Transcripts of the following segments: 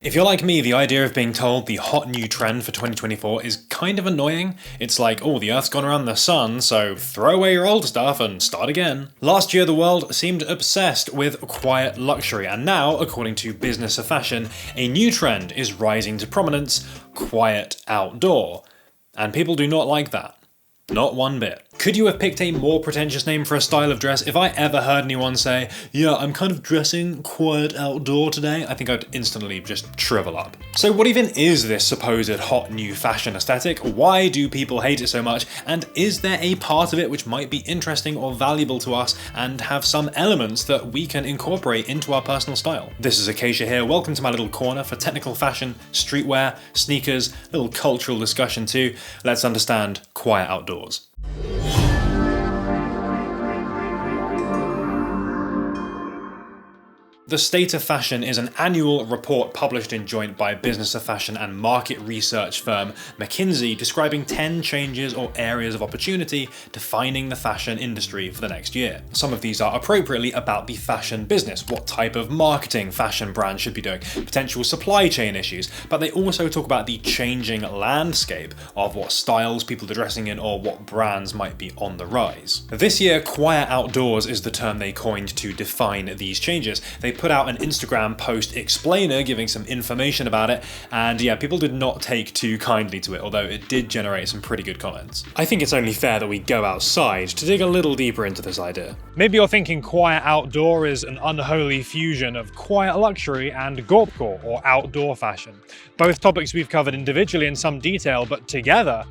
If you're like me, the idea of being told the hot new trend for 2024 is kind of annoying. It's like, oh, the Earth's gone around the sun, so throw away your old stuff and start again. Last year, the world seemed obsessed with quiet luxury, and now, according to Business of Fashion, a new trend is rising to prominence: quiet outdoor. And people do not like that. Not one bit. Could you have picked a more pretentious name for a style of dress? If I ever heard anyone say, yeah, I'm kind of dressing quiet outdoor today, I think I'd instantly just shrivel up. So what even is this supposed hot new fashion aesthetic? Why do people hate it so much? And is there a part of it which might be interesting or valuable to us and have some elements that we can incorporate into our personal style? This is Acacia here. Welcome to my little corner for technical fashion, streetwear, sneakers, a little cultural discussion too. Let's understand quiet outdoors. The State of Fashion is an annual report published in joint by Business of Fashion and market research firm McKinsey, describing 10 changes or areas of opportunity defining the fashion industry for the next year. Some of these are appropriately about the fashion business, what type of marketing fashion brands should be doing, potential supply chain issues, but they also talk about the changing landscape of what styles people are dressing in or what brands might be on the rise. This year, quiet outdoors is the term they coined to define these changes. They put out an Instagram post explainer giving some information about it, and yeah, people did not take too kindly to it, although it did generate some pretty good comments. I think it's only fair that we go outside to dig a little deeper into this idea. Maybe you're thinking quiet outdoor is an unholy fusion of quiet luxury and Gorecore, or outdoor fashion. Both topics we've covered individually in some detail, but together,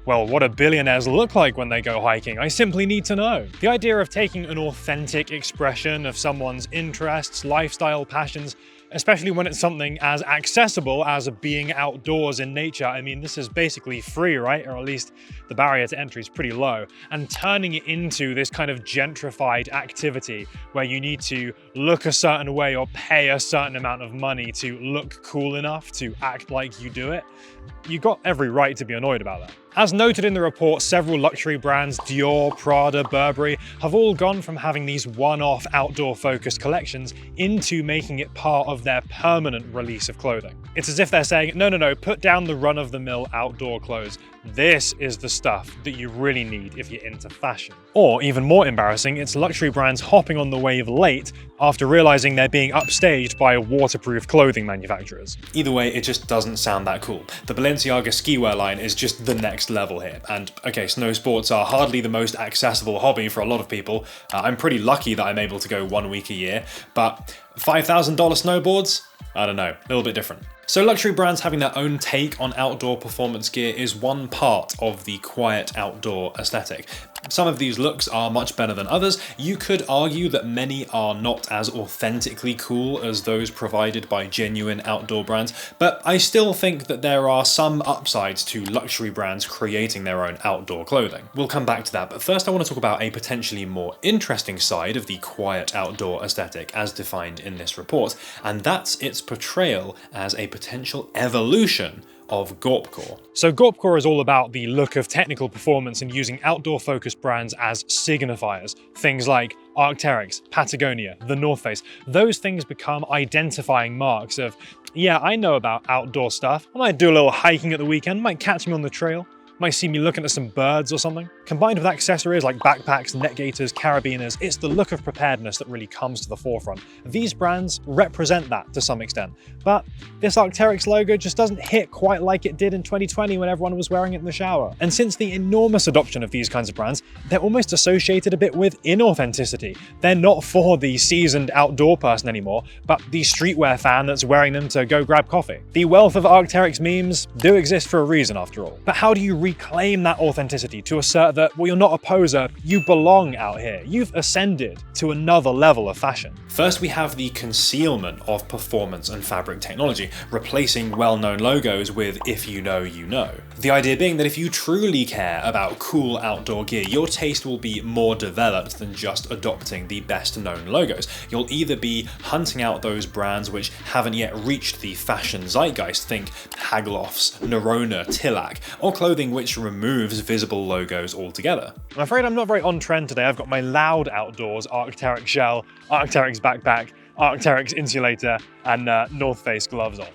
well, what do billionaires look like when they go hiking? I simply need to know. The idea of taking an authentic expression of someone's interests, lifestyle, passions, especially when it's something as accessible as being outdoors in nature. I mean, this is basically free, right? Or at least the barrier to entry is pretty low. And turning it into this kind of gentrified activity where you need to look a certain way or pay a certain amount of money to look cool enough to act like you do it, you got every right to be annoyed about that. As noted in the report, several luxury brands, Dior, Prada, Burberry, have all gone from having these one-off outdoor-focused collections into making it part of their permanent release of clothing. It's as if they're saying, no, put down the run-of-the-mill outdoor clothes. This is the stuff that you really need if you're into fashion. Or, even more embarrassing, it's luxury brands hopping on the wave late after realizing they're being upstaged by waterproof clothing manufacturers. Either way, it just doesn't sound that cool. The Balenciaga skiwear line is just the next level here. And okay, snow sports are hardly the most accessible hobby for a lot of people. I'm pretty lucky that I'm able to go 1 week a year, but $5,000 snowboards? I don't know, a little bit different. So luxury brands having their own take on outdoor performance gear is one part of the quiet outdoor aesthetic. Some of these looks are much better than others. You could argue that many are not as authentically cool as those provided by genuine outdoor brands, but I still think that there are some upsides to luxury brands creating their own outdoor clothing. We'll come back to that, but first I want to talk about a potentially more interesting side of the quiet outdoor aesthetic as defined in this report, and that's its portrayal as a potential evolution of Gorecore. So Gorecore is all about the look of technical performance and using outdoor-focused brands as signifiers. Things like Arc'teryx, Patagonia, the North Face. Those things become identifying marks of, yeah, I know about outdoor stuff. I might do a little hiking at the weekend, might catch me on the trail, might see me looking at some birds or something. Combined with accessories like backpacks, neck gaiters, carabiners, it's the look of preparedness that really comes to the forefront. These brands represent that to some extent. But this Arc'teryx logo just doesn't hit quite like it did in 2020 when everyone was wearing it in the shower. And since the enormous adoption of these kinds of brands, they're almost associated a bit with inauthenticity. They're not for the seasoned outdoor person anymore, but the streetwear fan that's wearing them to go grab coffee. The wealth of Arc'teryx memes do exist for a reason after all. But how do you reclaim that authenticity to assert that, well, you're not a poser, you belong out here. You've ascended to another level of fashion. First, we have the concealment of performance and fabric technology, replacing well-known logos with "if you know, you know." The idea being that if you truly care about cool outdoor gear, your taste will be more developed than just adopting the best-known logos. You'll either be hunting out those brands which haven't yet reached the fashion zeitgeist, think Haglofs, Nerona, Tillac, or clothing which removes visible logos altogether. I'm afraid I'm not very on trend today. I've got my Loud Outdoors Arc'teryx shell, Arc'teryx backpack, Arc'teryx insulator, and North Face gloves on.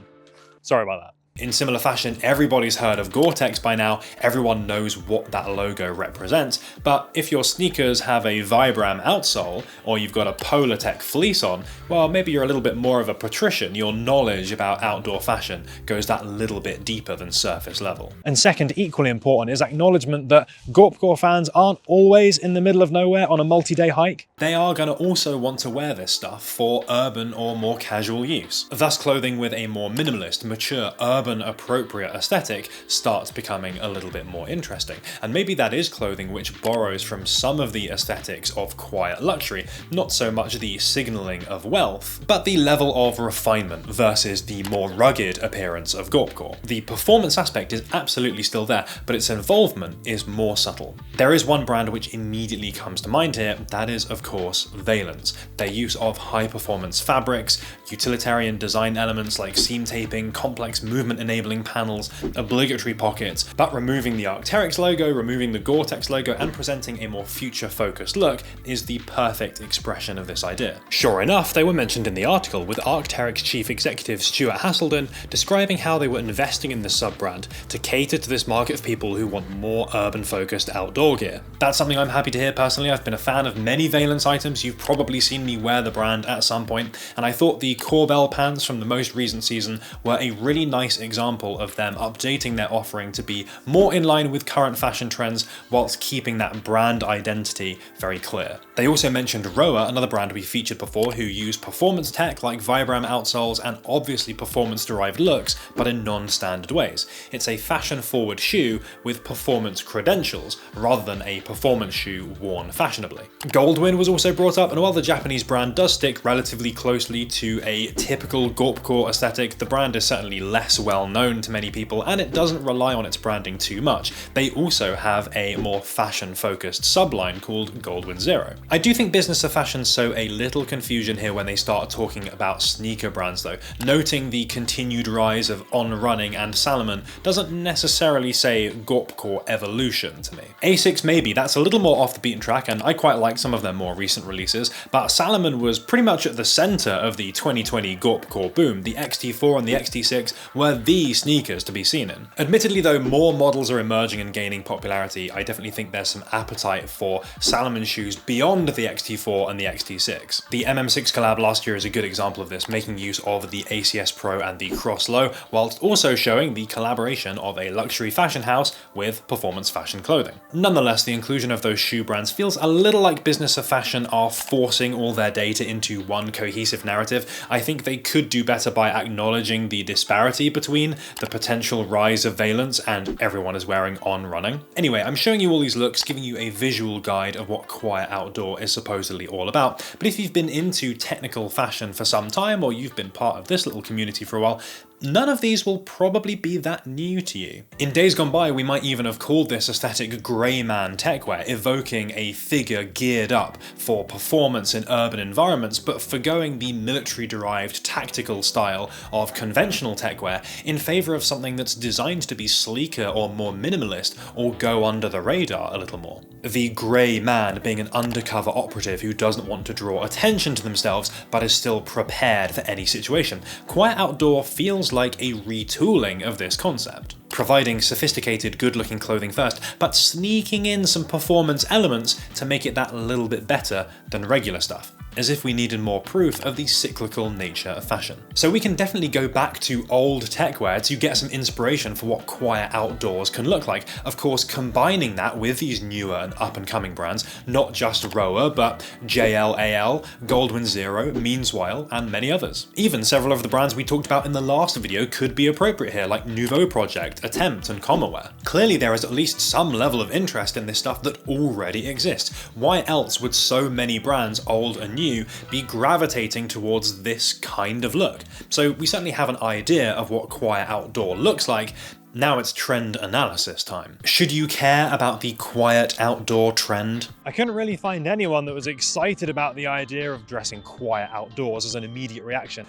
Sorry about that. In similar fashion, everybody's heard of Gore-Tex by now, everyone knows what that logo represents, but if your sneakers have a Vibram outsole, or you've got a Polartec fleece on, well, maybe you're a little bit more of a patrician. Your knowledge about outdoor fashion goes that little bit deeper than surface level. And second, equally important, is acknowledgement that Gorpcore fans aren't always in the middle of nowhere on a multi-day hike. They are going to also want to wear this stuff for urban or more casual use. Thus, clothing with a more minimalist, mature, urban appropriate aesthetic starts becoming a little bit more interesting. And maybe that is clothing which borrows from some of the aesthetics of quiet luxury, not so much the signalling of wealth, but the level of refinement versus the more rugged appearance of Gorpcore. The performance aspect is absolutely still there, but its involvement is more subtle. There is one brand which immediately comes to mind here, that is of course Veilance. Their use of high performance fabrics, utilitarian design elements like seam taping, complex movement enabling panels, obligatory pockets, but removing the Arc'teryx logo, removing the Gore-Tex logo, and presenting a more future-focused look is the perfect expression of this idea. Sure enough, they were mentioned in the article, with Arc'teryx chief executive Stuart Haselden describing how they were investing in the sub-brand to cater to this market of people who want more urban-focused outdoor gear. That's something I'm happy to hear personally. I've been a fan of many Veilance items. You've probably seen me wear the brand at some point, and I thought the Corbell pants from the most recent season were a really nice example of them updating their offering to be more in line with current fashion trends whilst keeping that brand identity very clear. They also mentioned Roa, another brand we featured before, who use performance tech like Vibram outsoles and obviously performance-derived looks, but in non-standard ways. It's a fashion-forward shoe with performance credentials rather than a performance shoe worn fashionably. Goldwin was also brought up, and while the Japanese brand does stick relatively closely to a typical Gorpcore aesthetic, the brand is certainly less well known to many people, and it doesn't rely on its branding too much. They also have a more fashion-focused subline called Goldwin Zero. I do think business of fashion sow a little confusion here when they start talking about sneaker brands though. Noting the continued rise of On Running and Salomon doesn't necessarily say Gorpcore evolution to me. Asics maybe, that's a little more off the beaten track, and I quite like some of their more recent releases, but Salomon was pretty much at the center of the 2020 Gorpcore boom. The XT4 and the XT6 were the sneakers to be seen in. Admittedly though, more models are emerging and gaining popularity. I definitely think there's some appetite for Salomon shoes beyond the XT4 and the XT6. The MM6 collab last year is a good example of this, making use of the ACS Pro and the Cross Low, whilst also showing the collaboration of a luxury fashion house with performance fashion clothing. Nonetheless, the inclusion of those shoe brands feels a little like business of fashion are forcing all their data into one cohesive narrative. I think they could do better by acknowledging the disparity between the potential rise of Veilance and everyone is wearing On Running. Anyway, I'm showing you all these looks, giving you a visual guide of what quiet outdoor is supposedly all about. But if you've been into technical fashion for some time, or you've been part of this little community for a while, none of these will probably be that new to you. In days gone by, we might even have called this aesthetic grey man techwear, evoking a figure geared up for performance in urban environments, but forgoing the military-derived tactical style of conventional techwear in favour of something that's designed to be sleeker or more minimalist, or go under the radar a little more. The grey man being an undercover operative who doesn't want to draw attention to themselves, but is still prepared for any situation. Quiet outdoor feels like a retooling of this concept, providing sophisticated, good-looking clothing first, but sneaking in some performance elements to make it that little bit better than regular stuff, as if we needed more proof of the cyclical nature of fashion. So we can definitely go back to old techwear to get some inspiration for what quiet outdoors can look like, of course combining that with these newer and up-and-coming brands, not just Roa, but JLAL, Goldwin Zero, Meanswile, and many others. Even several of the brands we talked about in the last video could be appropriate here, like Nouveau Project, Attempt, and Commonwear. Clearly there is at least some level of interest in this stuff that already exists. Why else would so many brands, old and new, be gravitating towards this kind of look? So we certainly have an idea of what quiet outdoor looks like. Now it's trend analysis time. Should you care about the quiet outdoor trend? I couldn't really find anyone that was excited about the idea of dressing quiet outdoors as an immediate reaction.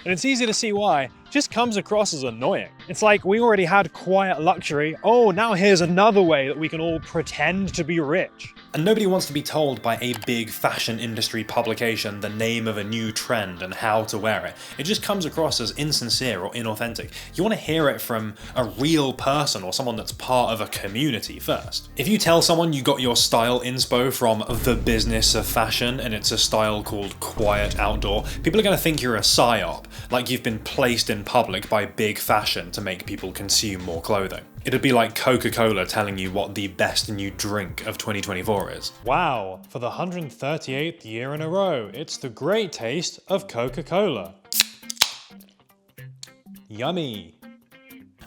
And it's easy to see why. It just comes across as annoying. It's like we already had quiet luxury. Oh, now here's another way that we can all pretend to be rich. And nobody wants to be told by a big fashion industry publication the name of a new trend and how to wear it. It just comes across as insincere or inauthentic. You want to hear it from a real person or someone that's part of a community first. If you tell someone you got your style inspo from the business of fashion and it's a style called quiet outdoor, people are going to think you're a psyop, like you've been placed in public by big fashion to make people consume more clothing. It'd be like Coca-Cola telling you what the best new drink of 2024 is. Wow, for the 138th year in a row, it's the great taste of Coca-Cola. Yummy.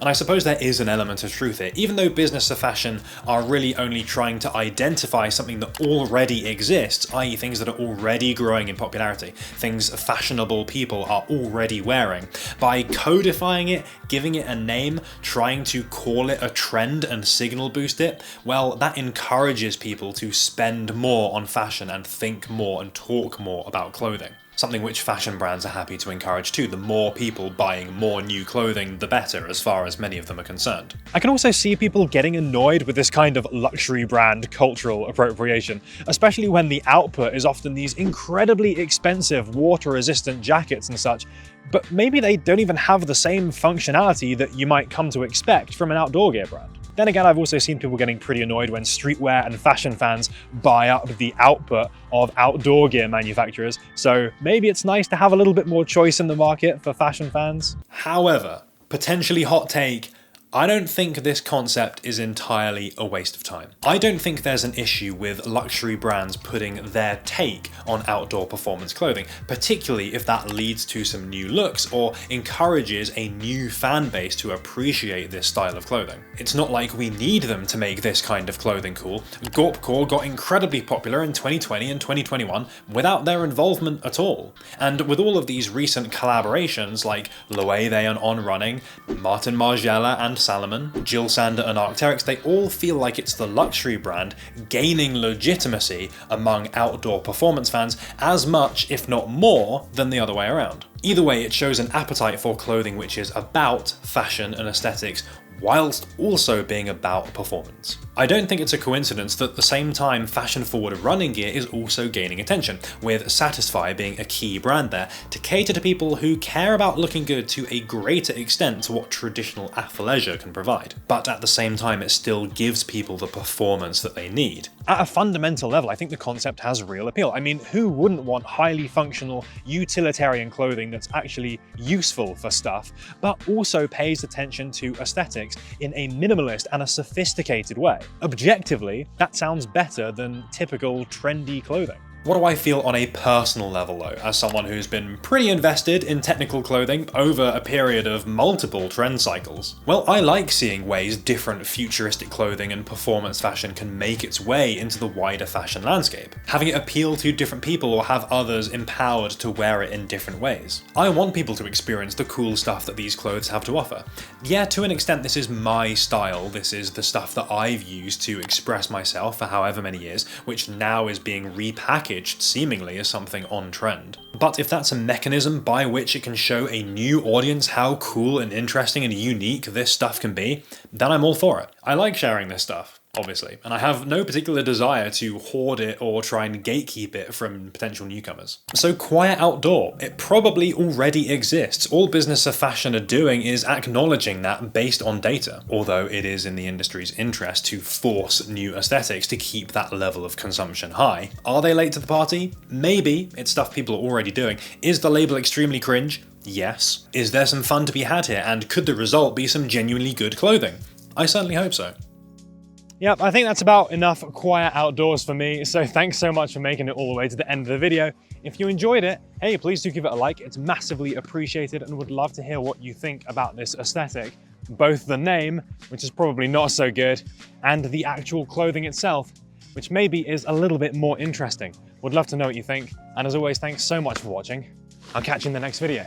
And I suppose there is an element of truth here. Even though business of fashion are really only trying to identify something that already exists, i.e. things that are already growing in popularity, things fashionable people are already wearing, by codifying it, giving it a name, trying to call it a trend and signal boost it, well, that encourages people to spend more on fashion and think more and talk more about clothing. Something which fashion brands are happy to encourage too. The more people buying more new clothing, the better, as far as many of them are concerned. I can also see people getting annoyed with this kind of luxury brand cultural appropriation, especially when the output is often these incredibly expensive water-resistant jackets and such, but maybe they don't even have the same functionality that you might come to expect from an outdoor gear brand. Then again, I've also seen people getting pretty annoyed when streetwear and fashion fans buy up the output of outdoor gear manufacturers, so maybe it's nice to have a little bit more choice in the market for fashion fans. However, potentially hot take, I don't think this concept is entirely a waste of time. I don't think there's an issue with luxury brands putting their take on outdoor performance clothing, particularly if that leads to some new looks or encourages a new fan base to appreciate this style of clothing. It's not like we need them to make this kind of clothing cool. Gorecore got incredibly popular in 2020 and 2021 without their involvement at all. And with all of these recent collaborations like Loewe and On Running, Martin Margiela and Salomon, Jill Sander and Arc'teryx, they all feel like it's the luxury brand gaining legitimacy among outdoor performance fans as much, if not more, than the other way around. Either way, it shows an appetite for clothing which is about fashion and aesthetics, whilst also being about performance. I don't think it's a coincidence that at the same time fashion-forward running gear is also gaining attention, with Satisfy being a key brand there to cater to people who care about looking good to a greater extent to what traditional athleisure can provide. But at the same time, it still gives people the performance that they need. At a fundamental level, I think the concept has real appeal. I mean, who wouldn't want highly functional, utilitarian clothing that's actually useful for stuff, but also pays attention to aesthetics in a minimalist and a sophisticated way? Objectively, that sounds better than typical trendy clothing. What do I feel on a personal level though, as someone who's been pretty invested in technical clothing over a period of multiple trend cycles? Well, I like seeing ways different futuristic clothing and performance fashion can make its way into the wider fashion landscape, having it appeal to different people or have others empowered to wear it in different ways. I want people to experience the cool stuff that these clothes have to offer. Yeah, to an extent this is my style, this is the stuff that I've used to express myself for however many years, which now is being repackaged seemingly as something on trend. But if that's a mechanism by which it can show a new audience how cool and interesting and unique this stuff can be, then I'm all for it. I like sharing this stuff, obviously, and I have no particular desire to hoard it or try and gatekeep it from potential newcomers. So quiet outdoor, it probably already exists. All business of fashion are doing is acknowledging that based on data, although it is in the industry's interest to force new aesthetics to keep that level of consumption high. Are they late to the party? Maybe. It's stuff people are already doing. Is the label extremely cringe? Yes. Is there some fun to be had here, and could the result be some genuinely good clothing? I certainly hope so. Yep, I think that's about enough quiet outdoors for me, so thanks so much for making it all the way to the end of the video. If you enjoyed it, hey, please do give it a like, it's massively appreciated and would love to hear what you think about this aesthetic. Both the name, which is probably not so good, and the actual clothing itself, which maybe is a little bit more interesting. Would love to know what you think, and as always, thanks so much for watching. I'll catch you in the next video.